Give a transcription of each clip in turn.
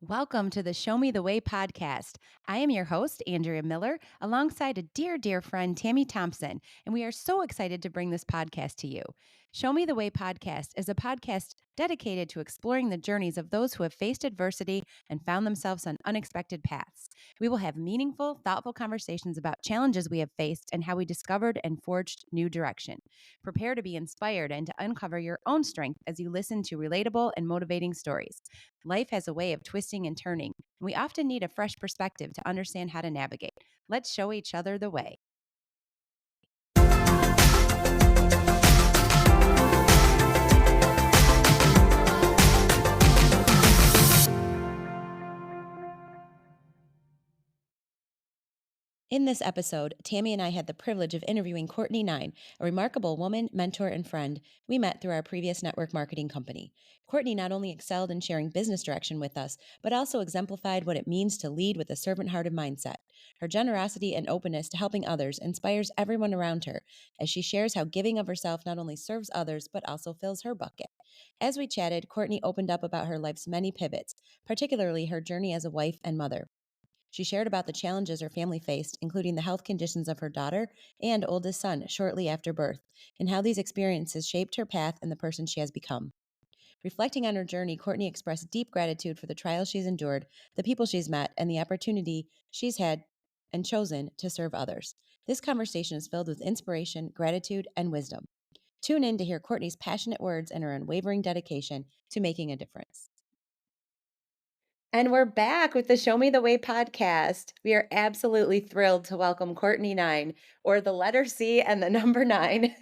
Welcome to the Show Me the Way podcast. I am your host, Andrea Miller, alongside a dear, dear friend, Tammy Thompson, and we are so excited to bring this podcast to you. Show Me the Way podcast is a podcast dedicated to exploring the journeys of those who have faced adversity and found themselves on unexpected paths. We will have meaningful, thoughtful conversations about challenges we have faced and how we discovered and forged new direction. Prepare to be inspired and to uncover your own strength as you listen to relatable and motivating stories. Life has a way of twisting and turning, and we often need a fresh perspective to understand how to navigate. Let's show each other the way. In this episode, Tammy and I had the privilege of interviewing Courtney Nein, a remarkable woman, mentor, and friend we met through our previous network marketing company. Courtney not only excelled in sharing business direction with us, but also exemplified what it means to lead with a servant-hearted mindset. Her generosity and openness to helping others inspires everyone around her, as she shares how giving of herself not only serves others, but also fills her bucket. As we chatted, Courtney opened up about her life's many pivots, particularly her journey as a wife and mother. She shared about the challenges her family faced, including the health conditions of her daughter and oldest son shortly after birth, and how these experiences shaped her path and the person she has become. Reflecting on her journey, Courtney expressed deep gratitude for the trials she's endured, the people she's met, and the opportunity she's had and chosen to serve others. This conversation is filled with inspiration, gratitude, and wisdom. Tune in to hear Courtney's passionate words and her unwavering dedication to making a difference. And we're back with the Show Me the Way podcast. We are absolutely thrilled to welcome Courtney Nein, or the letter C and the number 9,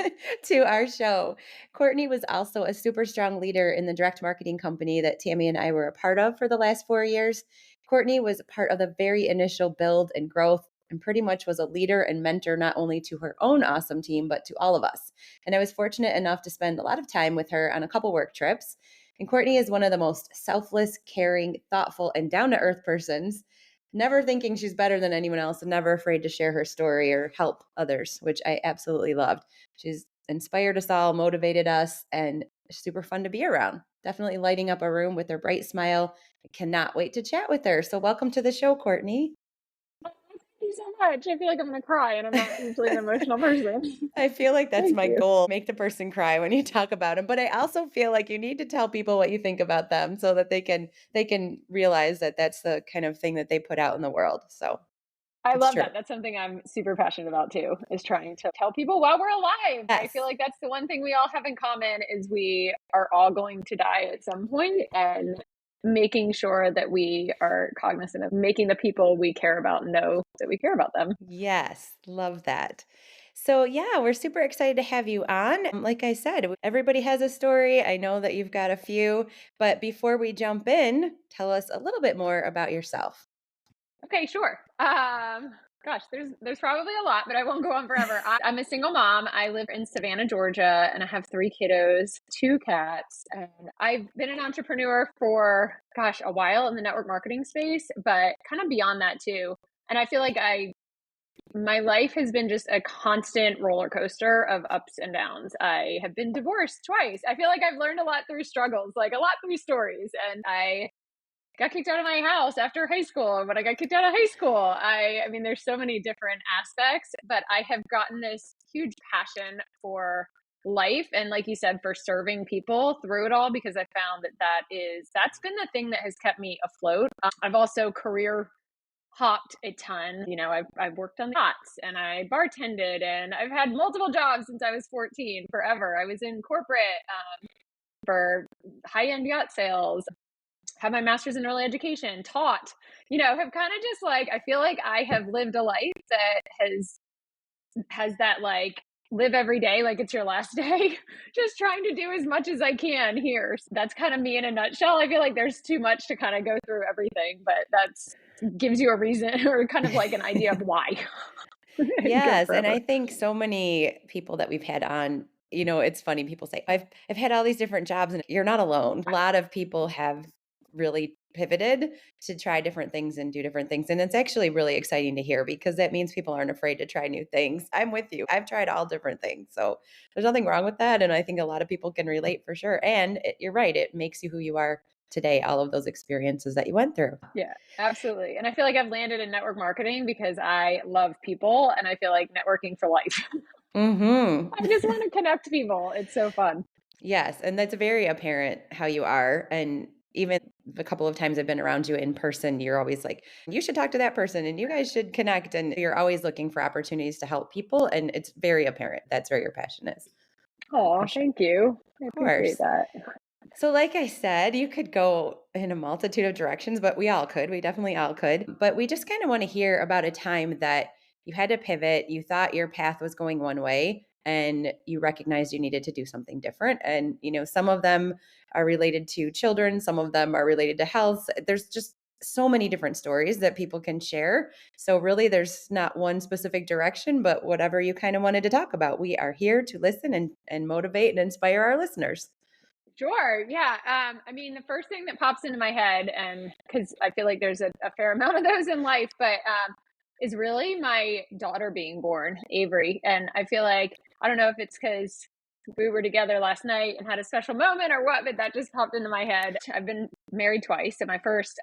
to our show. Courtney was also a super strong leader in the direct marketing company that Tammy and I were a part of for the last 4 years. Courtney was part of the very initial build and growth and pretty much was a leader and mentor not only to her own awesome team, but to all of us. And I was fortunate enough to spend a lot of time with her on a couple work trips. And Courtney is one of the most selfless, caring, thoughtful, and down-to-earth persons, never thinking she's better than anyone else and never afraid to share her story or help others, which I absolutely loved. She's inspired us all, motivated us, and super fun to be around. Definitely lighting up a room with her bright smile. I cannot wait to chat with her. So welcome to the show, Courtney. Thank you so much. I feel like I'm going to cry, and I'm not usually an emotional person. I feel like that's Thank my you. goal, make the person cry when you talk about them. But I also feel like you need to tell people what you think about them so that they can realize that that's the kind of thing that they put out in the world. So I it's love true. that. That's something I'm super passionate about too, is trying to tell people while we're alive. I Yes. feel like that's the one thing we all have in common is we are all going to die at some point, and making sure that we are cognizant of making the people we care about know that we care about them. Yes. Love that. So yeah, we're super excited to have you on. Like I said, everybody has a story. I know that you've got a few, but before we jump in, tell us a little bit more about yourself. Okay, sure. Gosh, there's probably a lot, but I won't go on forever. I'm a single mom. I live in Savannah, Georgia, and I have 3 kiddos, 2 cats, and I've been an entrepreneur for a while in the network marketing space, but kind of beyond that too. And I feel like my life has been just a constant roller coaster of ups and downs. I have been divorced twice. I feel like I've learned a lot through struggles, like a lot through stories, and I got kicked out of my house after high school. When I got kicked out of high school, I mean, there's so many different aspects, but I have gotten this huge passion for life and, like you said, for serving people through it all, because I found that's been the thing that has kept me afloat. I've also career hopped a ton. I've worked on yachts and I bartended and I've had multiple jobs since I was 14, forever. I was in corporate for high-end yacht sales, had my master's in early education, taught, have kind of just like, I feel like I have lived a life that has that, like, live every day like it's your last day, just trying to do as much as I can here. So that's kind of me in a nutshell. I feel like there's too much to kind of go through everything, but that's gives you a reason or kind of like an idea of why. Go Yes, and I forever. think so many people that we've had on, it's funny, people say, I've had all these different jobs and you're not alone. A lot of people have really pivoted to try different things and do different things. And it's actually really exciting to hear because that means people aren't afraid to try new things. I'm with you. I've tried all different things. So there's nothing wrong with that. And I think a lot of people can relate for sure. And you're right, it makes you who you are today, all of those experiences that you went through. Yeah, absolutely. And I feel like I've landed in network marketing because I love people and I feel like networking for life. Mm-hmm. I just want to connect people. It's so fun. Yes, and that's very apparent how you are, and even the couple of times I've been around you in person, you're always like, "You should talk to that person, and you guys should connect," and you're always looking for opportunities to help people, and it's very apparent. That's where your passion is, for Oh, sure. thank you. I Of appreciate course. that. So, like I said, you could go in a multitude of directions, but we all could. We definitely all could. But we just kind of want to hear about a time that you had to pivot. You thought your path was going one way and you recognized you needed to do something different. And, some of them are related to children, some of them are related to health. There's just so many different stories that people can share. So, really, there's not one specific direction, but whatever you kind of wanted to talk about. We are here to listen and motivate and inspire our listeners. Sure. Yeah. I mean, the first thing that pops into my head, and because I feel like there's a fair amount of those in life, but is really my daughter being born, Avery. And I feel like, I don't know if it's because we were together last night and had a special moment or what, but that just popped into my head. I've been married twice. And my first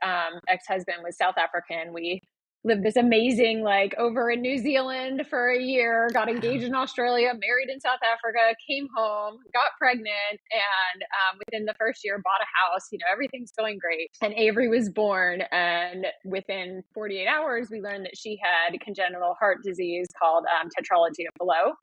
ex husband was South African. We lived this amazing, like over in New Zealand for a year, got engaged Wow. in Australia, married in South Africa, came home, got pregnant, and within the first year bought a house. Everything's going great. And Avery was born, and within 48 hours, we learned that she had congenital heart disease called tetralogy of Fallot.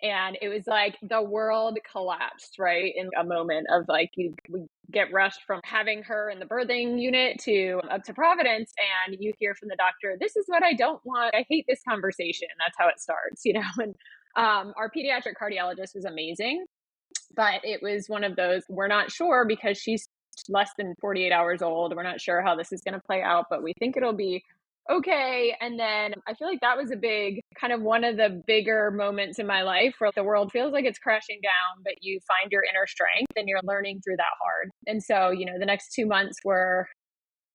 And it was like the world collapsed, right? In a moment of like, we get rushed from having her in the birthing unit to up to Providence, and you hear from the doctor, "This is what I don't want. I hate this conversation." That's how it starts. And our pediatric cardiologist was amazing, but it was one of those, we're not sure because she's less than 48 hours old. We're not sure how this is going to play out, but we think it'll be okay. And then I feel like that was a big kind of one of the bigger moments in my life where the world feels like it's crashing down, but you find your inner strength and you're learning through that hard. And so, the next 2 months were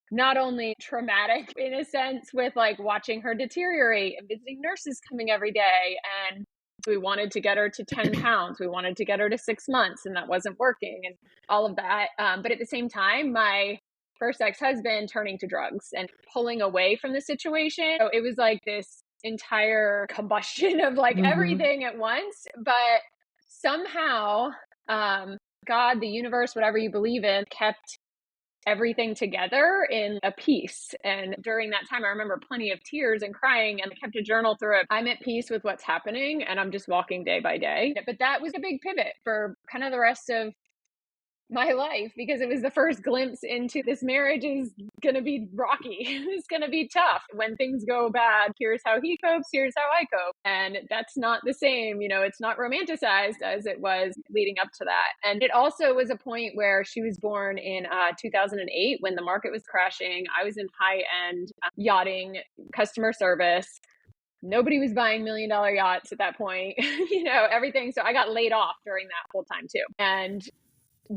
not only traumatic in a sense with like watching her deteriorate and visiting nurses coming every day, and we wanted to get her to 10 pounds, we wanted to get her to 6 months, and that wasn't working, and all of that, but at the same time, my first ex-husband turning to drugs and pulling away from the situation. So it was like this entire combustion of like Mhm. everything at once, but somehow, God, the universe, whatever you believe in, kept everything together in a piece. And during that time, I remember plenty of tears and crying, and I kept a journal through it. I'm at peace with what's happening, and I'm just walking day by day. But that was a big pivot for kind of the rest of my life, because it was the first glimpse into this marriage is going to be rocky. It's going to be tough. When things go bad, here's how he copes, here's how I cope. And that's not the same. It's not romanticized as it was leading up to that. And it also was a point where she was born in 2008 when the market was crashing. I was in high end yachting customer service. Nobody was buying $1 million yachts at that point, everything. So I got laid off during that whole time too. And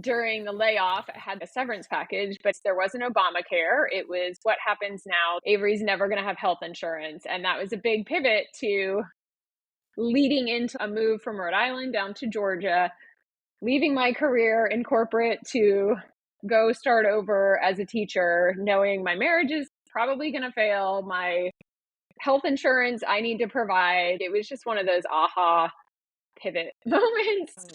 during the layoff, I had a severance package, but there wasn't Obamacare. It was what happens now. Avery's never going to have health insurance. And that was a big pivot to leading into a move from Rhode Island down to Georgia, leaving my career in corporate to go start over as a teacher, knowing my marriage is probably going to fail. My health insurance I need to provide. It was just one of those aha pivot moments.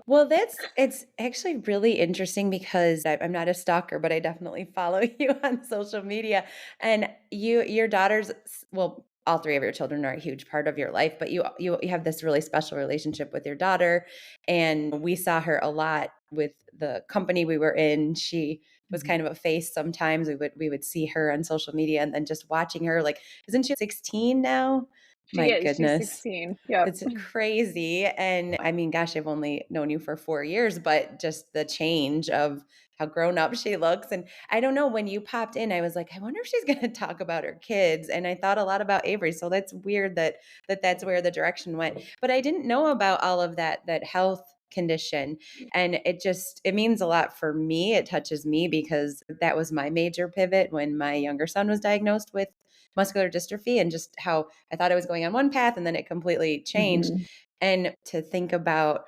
Well, it's actually really interesting because I'm not a stalker, but I definitely follow you on social media. And your daughters, well, all three of your children are a huge part of your life, but you have this really special relationship with your daughter. And we saw her a lot with the company we were in. She was kind of a face sometimes. We would see her on social media and then just watching her, like, isn't she 16 now? She My is. She's goodness. 16. Yep. It's crazy, and I mean, gosh, I've only known you for 4 years, but just the change of how grown up she looks, and I don't know, when you popped in, I was like, "I wonder if she's gonna talk about her kids," and I thought a lot about Avery, so that's weird that's where the direction went, but I didn't know about all of that health condition, and it means a lot for me, it touches me because that was my major pivot when my younger son was diagnosed with muscular dystrophy, and just how I thought I was going on one path and then it completely changed. Mhm. And to think about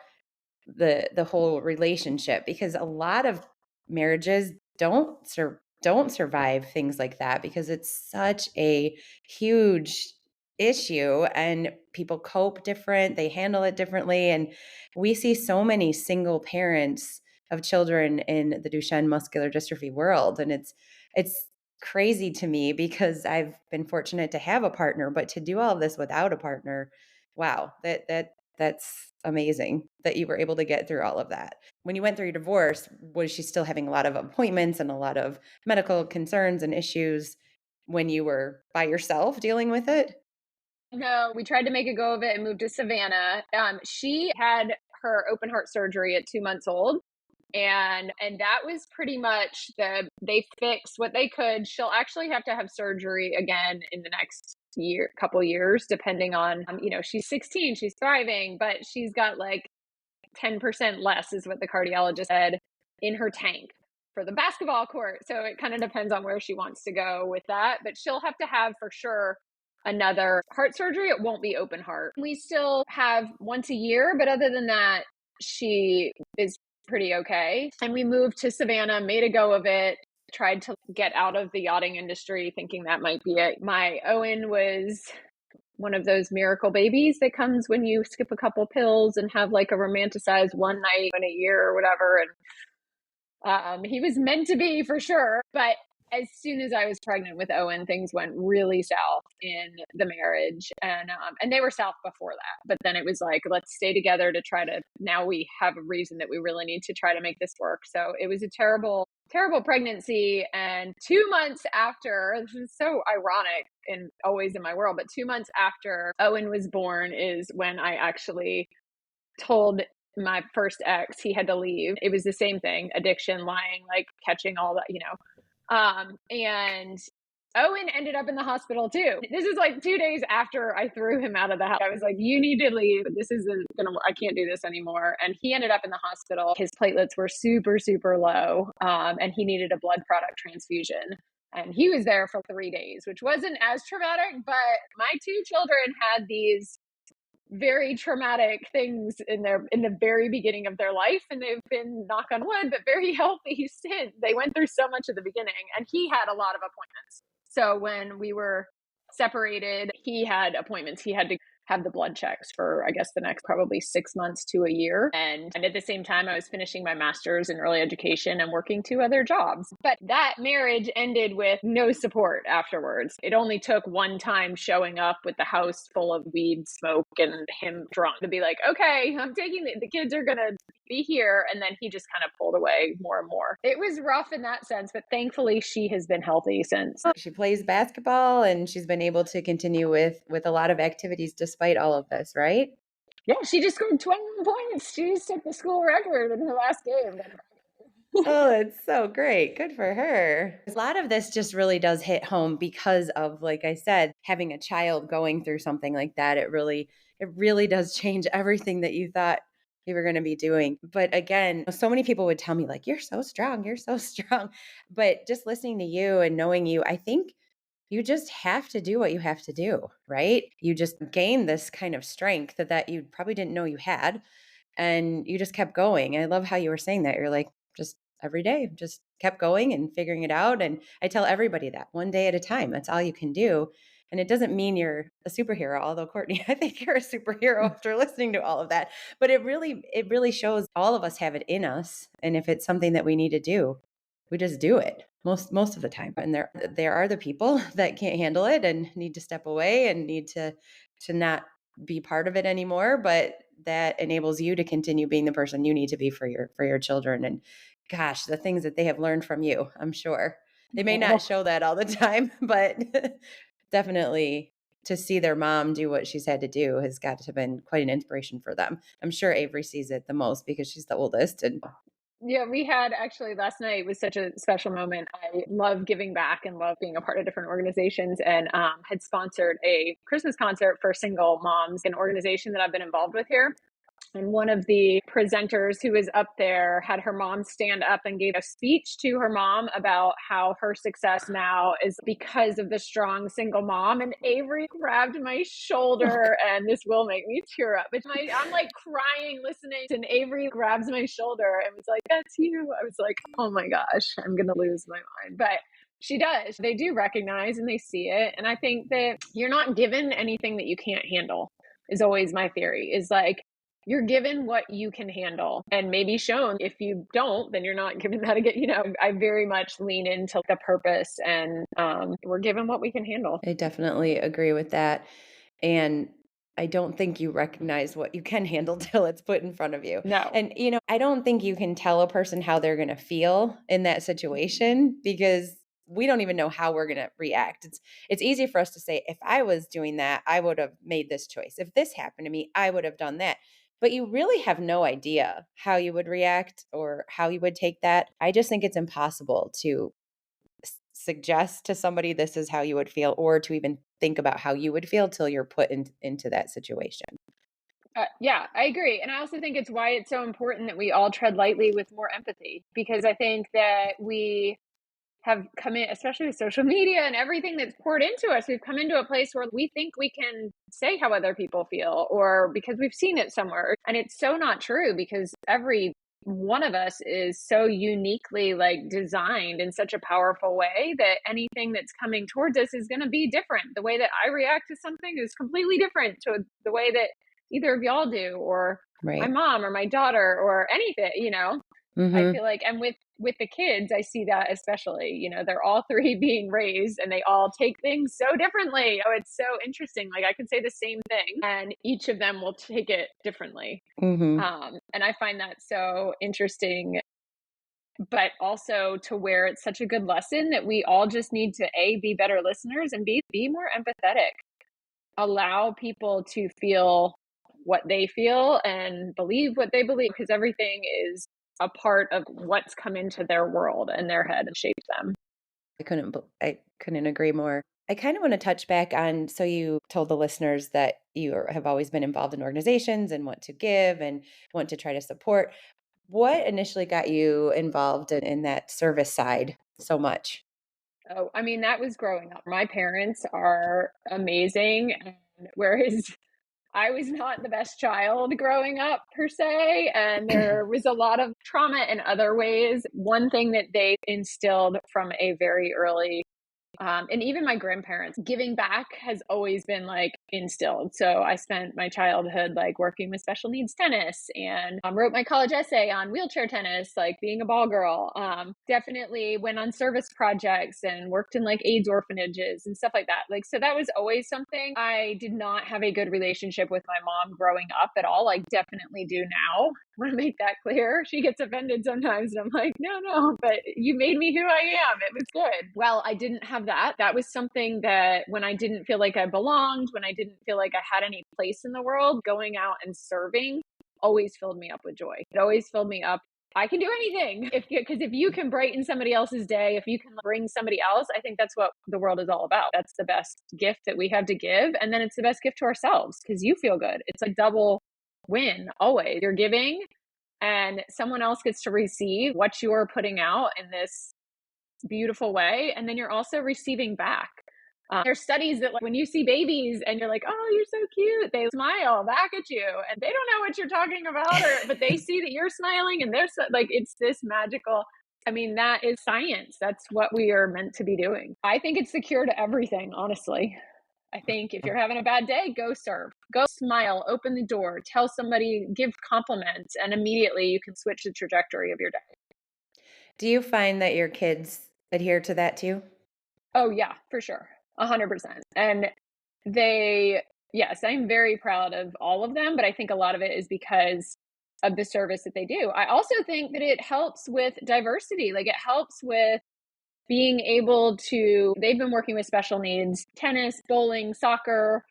the whole relationship, because a lot of marriages don't survive things like that because it's such a huge issue and people cope different, they handle it differently. And we see so many single parents of children in the Duchenne muscular dystrophy world. And it's crazy to me because I've been fortunate to have a partner, but to do all of this without a partner, wow, that's amazing that you were able to get through all of that. When you went through your divorce, was she still having a lot of appointments and a lot of medical concerns and issues when you were by yourself dealing with it? No, we tried to make a go of it and moved to Savannah. She had her open heart surgery at 2 months old. And that was pretty much they fixed what they could. She'll actually have to have surgery again in the next couple years, depending on, she's 16, she's thriving, but she's got like 10% less is what the cardiologist said in her tank for the basketball court. So it kind of depends on where she wants to go with that. But she'll have to have for sure another heart surgery. It won't be open heart. We still have once a year, but other than that, she is pretty okay. And we moved to Savannah, made a go of it, tried to get out of the yachting industry, thinking that might be it. My Owen was one of those miracle babies that comes when you skip a couple pills and have like a romanticized one night in a year or whatever. And he was meant to be for sure. But as soon as I was pregnant with Owen, things went really south in the marriage, and they were south before that. But then it was like, let's stay together to try to. Now we have a reason that we really need to try to make this work. So it was a terrible, terrible pregnancy. And 2 months after, this is so ironic and always in my world, but 2 months after Owen was born is when I actually told my first ex he had to leave. It was the same thing, addiction, lying, like catching all that. And Owen ended up in the hospital too. This is like 2 days after I threw him out of the house. I was like, you need to leave. This isn't gonna work. I can't do this anymore. And he ended up in the hospital. His platelets were super, super low. And he needed a blood product transfusion. And he was there for 3 days, which wasn't as traumatic, but my two children had these very traumatic things in the very beginning of their life, and they've been, knock on wood, but very healthy since. They went through so much at the beginning, and he had a lot of appointments. So when we were separated, he had appointments. He had to have the blood checks for, I guess, the next probably 6 months to a year. And at the same time, I was finishing my master's in early education and working 2 other jobs. But that marriage ended with no support afterwards. It only took one time showing up with the house full of weed smoke and him drunk to be like, okay, I'm taking the kids are going to be here. And then he just kind of pulled away more and more. It was rough in that sense, but thankfully she has been healthy since. She plays basketball and she's been able to continue with a lot of activities despite all of this, right? Yeah, she just scored 21 points. She just took the school record in her last game. Oh, it's so great. Good for her. A lot of this just really does hit home because of, like I said, having a child going through something like that. It really does change everything that you thought you were going to be doing. But again, so many people would tell me like, you're so strong. You're so strong. But just listening to you and knowing you, I think you just have to do what you have to do, right? You just gain this kind of strength that you probably didn't know you had. And you just kept going. I love how you were saying that. You're like, just every day, just kept going and figuring it out. And I tell everybody that one day at a time, that's all you can do. And it doesn't mean you're a superhero, although Courtney, I think you're a superhero after listening to all of that. But it really shows all of us have it in us. And if it's something that we need to do, we just do it most of the time. And there are the people that can't handle it and need to step away and need to not be part of it anymore, but that enables you to continue being the person you need to be for your children. And gosh, the things that they have learned from you, I'm sure. They may not show that all the time, but definitely to see their mom do what she's had to do has got to have been quite an inspiration for them. I'm sure Avery sees it the most because she's the oldest. And Yeah, we had actually last night was such a special moment. I love giving back and love being a part of different organizations, and had sponsored a Christmas concert for single moms, an organization that I've been involved with here. And one of the presenters who was up there had her mom stand up and gave a speech to her mom about how her success now is because of the strong single mom. And Avery grabbed my shoulder, and this will make me tear up. I'm like crying listening, and Avery grabs my shoulder and was like, "That's you." I was like, "Oh my gosh, I'm going to lose my mind." But she does. They do recognize and they see it. And I think that you're not given anything that you can't handle, is always my theory, is like, you're given what you can handle and maybe shown. If you don't, then you're not given that again. I very much lean into the purpose, and we're given what we can handle. I definitely agree with that. And I don't think you recognize what you can handle till it's put in front of you. No. And, I don't think you can tell a person how they're going to feel in that situation because we don't even know how we're going to react. It's easy for us to say, if I was doing that, I would have made this choice. If this happened to me, I would have done that. But you really have no idea how you would react or how you would take that. I just think it's impossible to suggest to somebody this is how you would feel, or to even think about how you would feel till you're put into that situation. Yeah, I agree. And I also think it's why it's so important that we all tread lightly with more empathy, because I think that we have come in, especially with social media and everything that's poured into us, we've come into a place where we think we can say how other people feel, or because we've seen it somewhere. And it's so not true, because every one of us is so uniquely like designed in such a powerful way that anything that's coming towards us is going to be different. The way that I react to something is completely different to the way that either of y'all do, or my Right. mom or my daughter or anything. I Mhm. feel like, and with the kids, I see that especially. They're all three being raised, and they all take things so differently. Oh, it's so interesting. Like, I can say the same thing, and each of them will take it differently. Mhm. And I find that so interesting, but also to where it's such a good lesson that we all just need to be better listeners, and be more empathetic. Allow people to feel what they feel and believe what they believe, because everything is a part of what's come into their world and their head and shaped them. I couldn't agree more. I kind of want to touch back on, so you told the listeners that have always been involved in organizations and want to give and want to try to support. What initially got you involved in that service side so much? Oh, I mean, that was growing up. My parents are amazing. And whereas I was not the best child growing up per se, and there was a lot of trauma in other ways. One thing that they instilled from a very early, and even my grandparents, giving back has always been like instilled. So I spent my childhood like working with special needs tennis, and wrote my college essay on wheelchair tennis, like being a ball girl. Definitely went on service projects and worked in like AIDS orphanages and stuff like that. Like, so that was always something. I did not have a good relationship with my mom growing up at all. I definitely do now. I want to make that clear. She gets offended sometimes, and I'm like, no, but you made me who I am. It was good. Well, I didn't have that. That was something that when I didn't feel like I belonged, when I didn't feel like I had any place in the world, going out and serving always filled me up with joy. It always filled me up. I can do anything, because if you can brighten somebody else's day, if you can bring somebody else, I think that's what the world is all about. That's the best gift that we have to give, and then it's the best gift to ourselves, because you feel good. It's a double win always. You're giving, and someone else gets to receive what you're putting out in this beautiful way, and then you're also receiving back. There's studies that, like, when you see babies and you're like, "Oh, you're so cute," they smile back at you, and they don't know what you're talking about, but they see that you're smiling, and they're like, it's this magical. I mean, that is science. That's what we are meant to be doing. I think it's the cure to everything, honestly. I think if you're having a bad day, go serve, go smile, open the door, tell somebody, give compliments, and immediately you can switch the trajectory of your day. Do you find that your kids adhere to that too? Oh, yeah, for sure. 100%. And they, yes, I'm very proud of all of them, but I think a lot of it is because of the service that they do. I also think that it helps with diversity. Like, it helps with being able to, they've been working with special needs, tennis, bowling, soccer,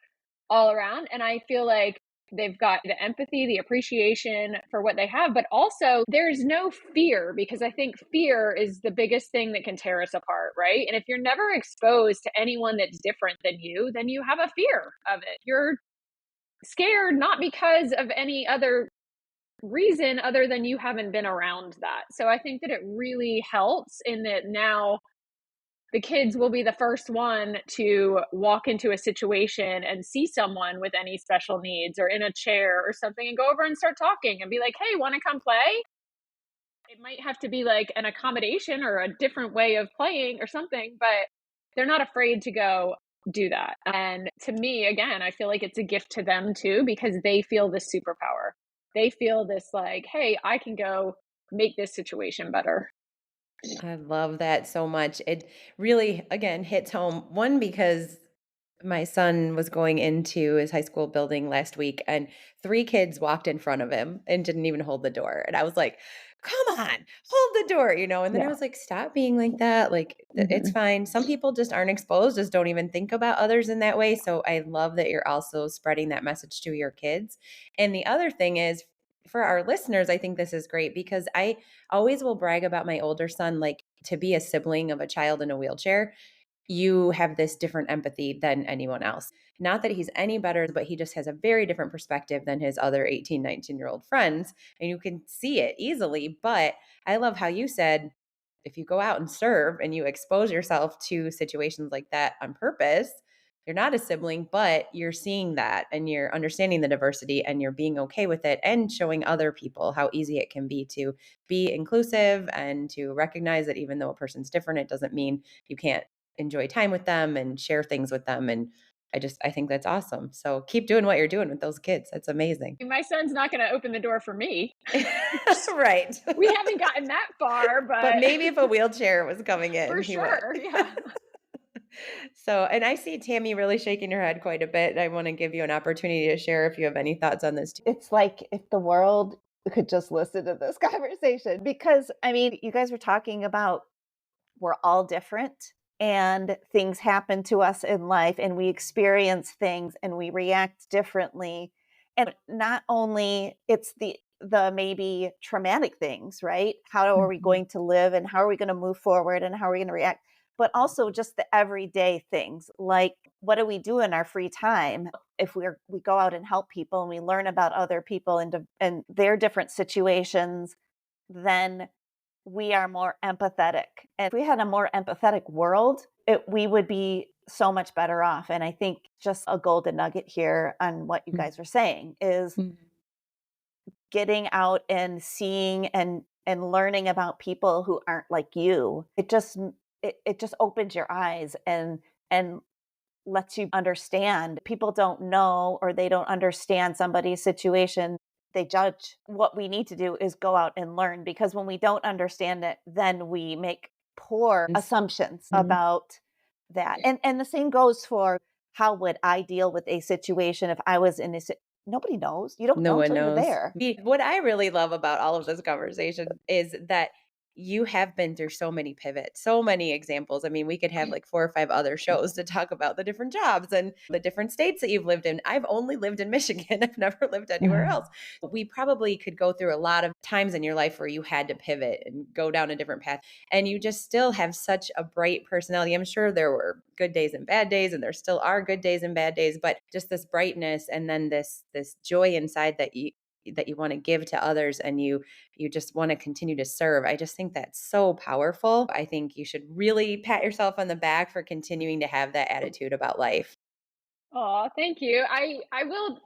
all around. And I feel like they've got the empathy, the appreciation for what they have, but also there's no fear, because I think fear is the biggest thing that can tear us apart, right? And if you're never exposed to anyone that's different than you, then you have a fear of it. You're scared not because of any other reason other than you haven't been around that. So I think that it really helps in that now the kids will be the first one to walk into a situation and see someone with any special needs or in a chair or something and go over and start talking and be like, hey, want to come play? It might have to be like an accommodation or a different way of playing or something, but they're not afraid to go do that. And to me, again, I feel like it's a gift to them too because they feel this superpower. They feel this like, hey, I can go make this situation better. I love that so much. It really, again, hits home. One, because my son was going into his high school building last week and 3 kids walked in front of him and didn't even hold the door. And I was like, "Come on, hold the door," you know? And then I Yeah. was like, "Stop being like that. Like, it's Hmm. fine." Some people just aren't exposed, just don't even think about others in that way. So I love that you're also spreading that message to your kids. And the other thing is, for our listeners, I think this is great because I always will brag about my older son, like to be a sibling of a child in a wheelchair, you have this different empathy than anyone else. Not that he's any better, but he just has a very different perspective than his other 18, 19-year-old friends. And you can see it easily. But I love how you said, if you go out and serve and you expose yourself to situations like that on purpose, you're not a sibling, but you're seeing that and you're understanding the diversity and you're being okay with it and showing other people how easy it can be to be inclusive and to recognize that even though a person's different, it doesn't mean you can't enjoy time with them and share things with them. And I think that's awesome. So keep doing what you're doing with those kids. That's amazing. My son's not going to open the door for me. Right. We haven't gotten that far, But but maybe if a wheelchair was coming for in, he would. sure. Yeah. So, and I see Tammy really shaking her head quite a bit. I want to give you an opportunity to share if you have any thoughts on this too. It's like if the world could just listen to this conversation because I mean, you guys were talking about we're all different and things happen to us in life and we experience things and we react differently. And not only it's the maybe traumatic things, right? How are we Mhm. going to live and how are we going to move forward and how are we going to react? But also just the everyday things like what do we do in our free time? If we go out and help people and we learn about other people and their different situations, then we are more empathetic. And if we had a more empathetic world, we would be so much better off. And I think just a golden nugget here on what you guys are saying is Mhm. getting out and seeing and learning about people who aren't like you. It just opens your eyes and lets you understand. People don't know or they don't understand somebody's situation. They judge. What we need to do is go out and learn because when we don't understand it, then we make poor assumptions Mhm. about that. And the same goes for how would I deal with a situation if I was in nobody knows. You don't No know one until you're knows. there. What I really love about all of this conversation is that you have been through so many pivots, so many examples. I mean, we could have like 4 or 5 other shows to talk about the different jobs and the different states that you've lived in. I've only lived in Michigan. I've never lived anywhere else. We probably could go through a lot of times in your life where you had to pivot and go down a different path. And you just still have such a bright personality. I'm sure there were good days and bad days, and there still are good days and bad days, but just this brightness and then this joy inside that you want to give to others and you just want to continue to serve. I just think that's so powerful. I think you should really pat yourself on the back for continuing to have that attitude about life. Oh, thank you.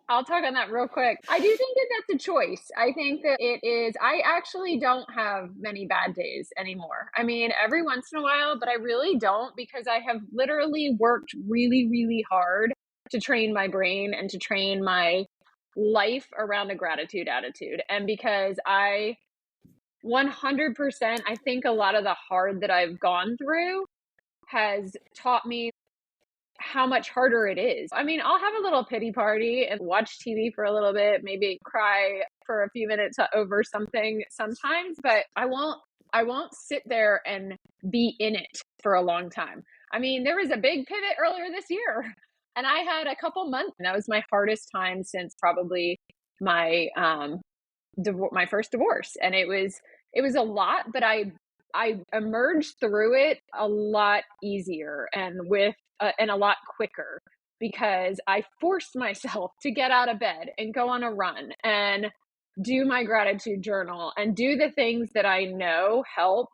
I'll talk on that real quick. I do think that that's a choice. I think that it is I actually don't have many bad days anymore. I mean, every once in a while, but I really don't because I have literally worked really, really hard to train my brain and to train my life around a gratitude attitude. And because I 100%, I think a lot of the hard that I've gone through has taught me how much harder it is. I mean, I'll have a little pity party and watch TV for a little bit, maybe cry for a few minutes over something sometimes, but I won't sit there and be in it for a long time. I mean, there was a big pivot earlier this year and I had a couple months and that was my hardest time since probably my my first divorce and it was a lot, but I emerged through it a lot easier and with and a lot quicker because I forced myself to get out of bed and go on a run and do my gratitude journal and do the things that I know help.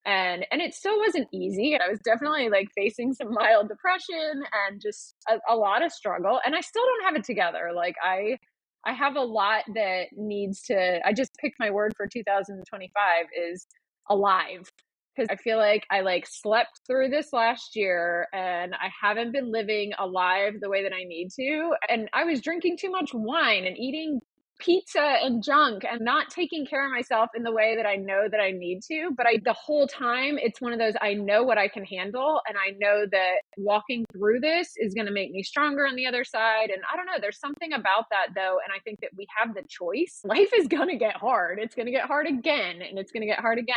And it still wasn't easy. I was definitely like facing some mild depression and just a lot of struggle. And I still don't have it together. Like I have a lot that needs to, I just picked my word for 2025 is alive. Because I feel like I like slept through this last year and I haven't been living alive the way that I need to. And I was drinking too much wine and eating pizza and junk and not taking care of myself in the way that I know that I need to. But the whole time, it's one of those, I know what I can handle. And I know that walking through this is going to make me stronger on the other side. And I don't know, there's something about that though. And I think that we have the choice. Life is going to get hard. It's going to get hard again and it's going to get hard again.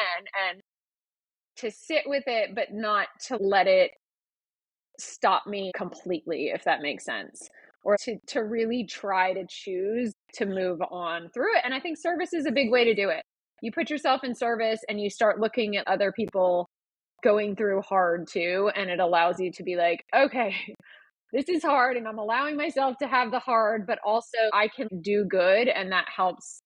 And to sit with it, but not to let it stop me completely, if that makes sense, or to really try to choose to move on through it. And I think service is a big way to do it. You put yourself in service and you start looking at other people going through hard too. And it allows you to be like, okay, this is hard and I'm allowing myself to have the hard, but also I can do good. And that helps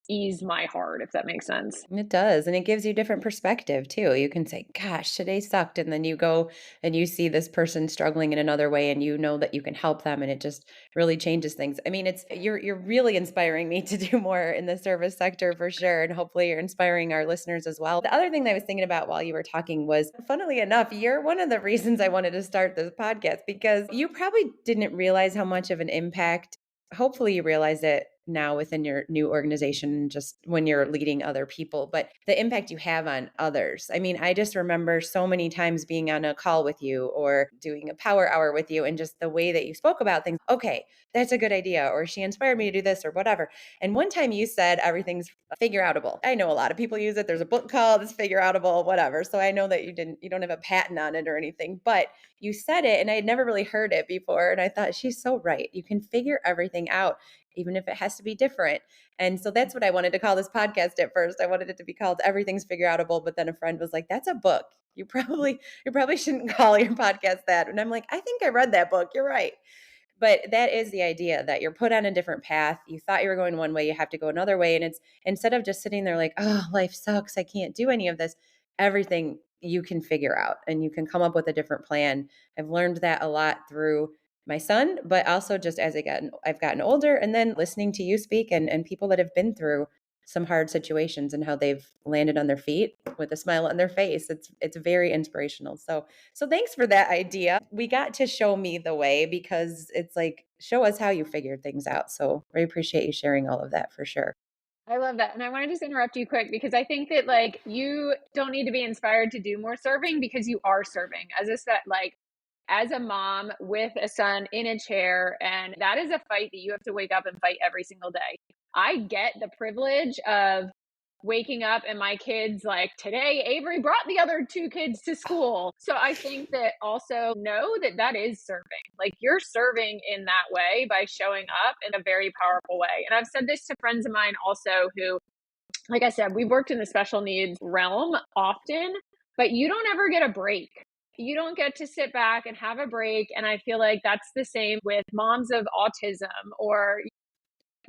ease my heart, if that makes sense. It does. And it gives you different perspective too. You can say, gosh, today sucked. And then you go and you see this person struggling in another way and you know that you can help them. And it just really changes things. I mean, you're really inspiring me to do more in the service sector for sure. And hopefully you're inspiring our listeners as well. The other thing that I was thinking about while you were talking was, funnily enough, you're one of the reasons I wanted to start this podcast because you probably didn't realize how much of an impact. Hopefully you realize it now within your new organization, just when you're leading other people, but the impact you have on others. I mean, I just remember so many times being on a call with you or doing a power hour with you and just the way that you spoke about things. Okay, that's a good idea. Or she inspired me to do this or whatever. And one time you said everything's figure outable. I know a lot of people use it. There's a book called It's Figure Outable, whatever. So I know that you don't have a patent on it or anything, but you said it and I had never really heard it before. And I thought she's so right. You can figure everything out, even if it has to be different. And so that's what I wanted to call this podcast at first. I wanted it to be called Everything's Figure Outable, but then a friend was like, that's a book. You probably shouldn't call your podcast that. And I'm like, I think I read that book. You're right. But that is the idea that you're put on a different path. You thought you were going one way, you have to go another way. And it's instead of just sitting there like, oh, life sucks, I can't do any of this, everything you can figure out and you can come up with a different plan. I've learned that a lot through my son, but also just as I've gotten older and then listening to you speak and people that have been through some hard situations and how they've landed on their feet with a smile on their face. It's very inspirational. So thanks for that idea. We got to show me the way because it's like, show us how you figured things out. So I appreciate you sharing all of that for sure. I love that. And I want to just interrupt you quick because I think that like you don't need to be inspired to do more serving because you are serving. As I said, like as a mom with a son in a chair, and that is a fight that you have to wake up and fight every single day. I get the privilege of waking up and my kids like today Avery brought the other two kids to school. So I think that also know that that is serving. Like you're serving in that way by showing up in a very powerful way. And I've said this to friends of mine also who, like I said, we've worked in the special needs realm often, but you don't ever get a break. You don't get to sit back and have a break. And I feel like that's the same with moms of autism or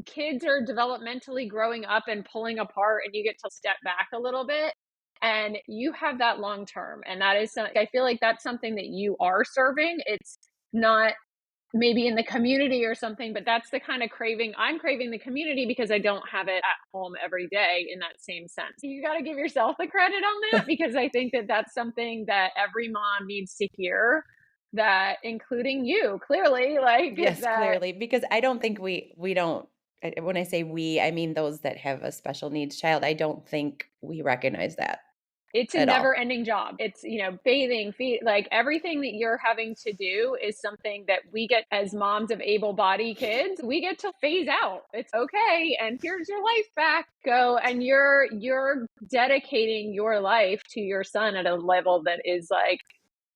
kids are developmentally growing up and pulling apart and you get to step back a little bit and you have that long term. And that is I feel like that's something that you are serving. It's not maybe in the community or something, but that's the kind of craving. I'm craving the community because I don't have it at home every day in that same sense. You got to give yourself the credit on that because I think that that's something that every mom needs to hear, that including you clearly, like Yes, that. clearly, because I don't think we don't, when I say we, I mean those that have a special needs child. I don't think we recognize that It's a at all. never ending job. It's, bathing, feed, like everything that you're having to do is something that we get as moms of able-bodied kids, we get to phase out. It's okay. And here's your life back. Go. And you're dedicating your life to your son at a level that is like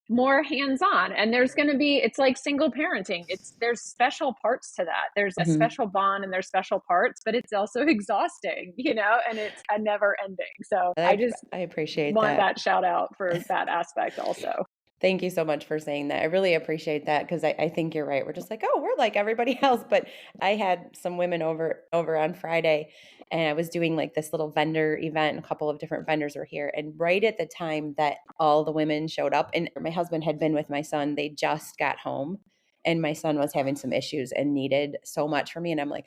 more hands-on. And there's going to be, it's like single parenting. There's special parts to that. There's a Mhm. special bond and there's special parts, but it's also exhausting, and it's a never ending. So I just I appreciate want that. that shout out for that aspect also. Thank you so much for saying that. I really appreciate that because I think you're right. We're just like, oh, we're like everybody else. But I had some women over on Friday, and I was doing like this little vendor event. A couple of different vendors were here, and right at the time that all the women showed up, and my husband had been with my son. They just got home, and my son was having some issues and needed so much from me. And I'm like,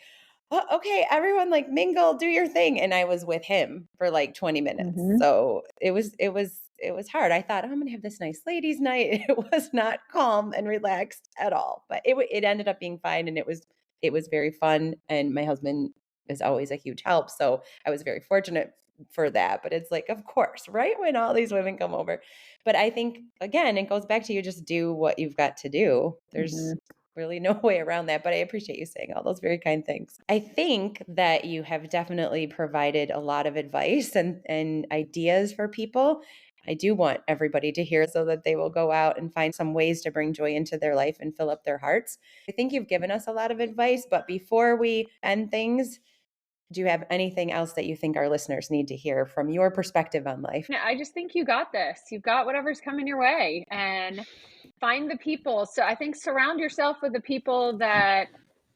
oh, okay, everyone, like mingle, do your thing. And I was with him for like 20 minutes. Hmm. So it was hard. I thought, oh, I'm gonna have this nice ladies' night. It was not calm and relaxed at all, but it ended up being fine, and it was very fun. And my husband is always a huge help, so I was very fortunate for that. But it's like, of course, right when all these women come over. But I think again, it goes back to you just do what you've got to do. There's Hmm. really no way around that. But I appreciate you saying all those very kind things. I think that you have definitely provided a lot of advice and ideas for people. I do want everybody to hear so that they will go out and find some ways to bring joy into their life and fill up their hearts. I think you've given us a lot of advice, but before we end things, do you have anything else that you think our listeners need to hear from your perspective on life? Yeah, I just think you got this. You've got whatever's coming your way, and find the people. So I think surround yourself with the people that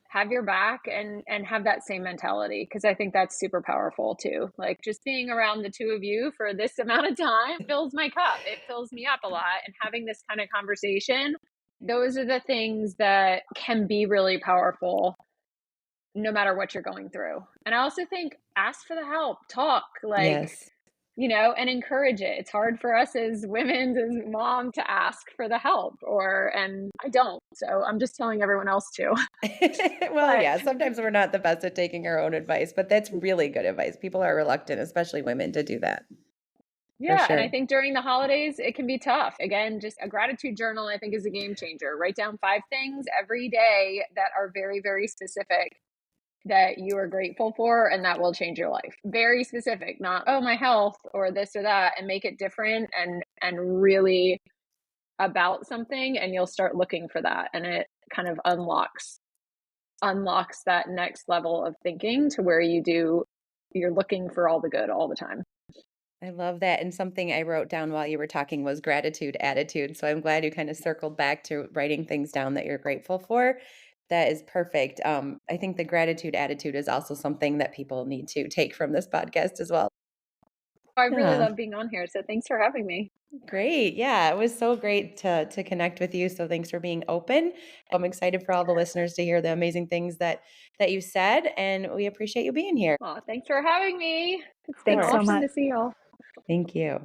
have your back and have that same mentality, because I think that's super powerful too. Like just being around the two of you for this amount of time fills my cup. It fills me up a lot, and having this kind of conversation, those are the things that can be really powerful no matter what you're going through. And I also think ask for the help, talk, like, Yes. and encourage it. It's hard for us as women, as mom, to ask for the help, and I don't. So I'm just telling everyone else to. Well, But yeah, sometimes we're not the best at taking our own advice, but that's really good advice. People are reluctant, especially women, to do that for yeah, and I sure. think during the holidays, it can be tough. Again, just a gratitude journal, I think, is a game changer. Write down 5 things every day that are very, very specific that you are grateful for, and that will change your life. Very specific, not, oh, my health or this or that, and make it different and really about something, and you'll start looking for that, and it kind of unlocks that next level of thinking to where you're looking for all the good all the time. I love that. And something I wrote down while you were talking was gratitude attitude. So I'm glad you kind of circled back to writing things down that you're grateful for. That is perfect. I think the gratitude attitude is also something that people need to take from this podcast as well. I really Yeah. love being on here, so thanks for having me. Great. Yeah, it was so great to connect with you. So thanks for being open. I'm excited for all the listeners to hear the amazing things that you said, and we appreciate you being here. Aw, thanks for having me. It's Of been Thanks so course. awesome much. to see y'all. Thank you.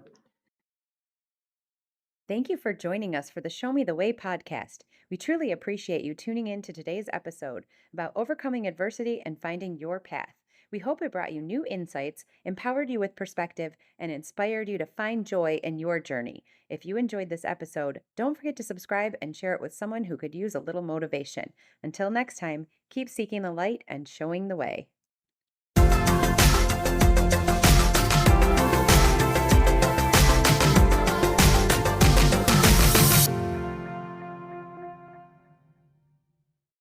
Thank you for joining us for the Show Me the Way podcast. We truly appreciate you tuning in to today's episode about overcoming adversity and finding your path. We hope it brought you new insights, empowered you with perspective, and inspired you to find joy in your journey. If you enjoyed this episode, don't forget to subscribe and share it with someone who could use a little motivation. Until next time, keep seeking the light and showing the way.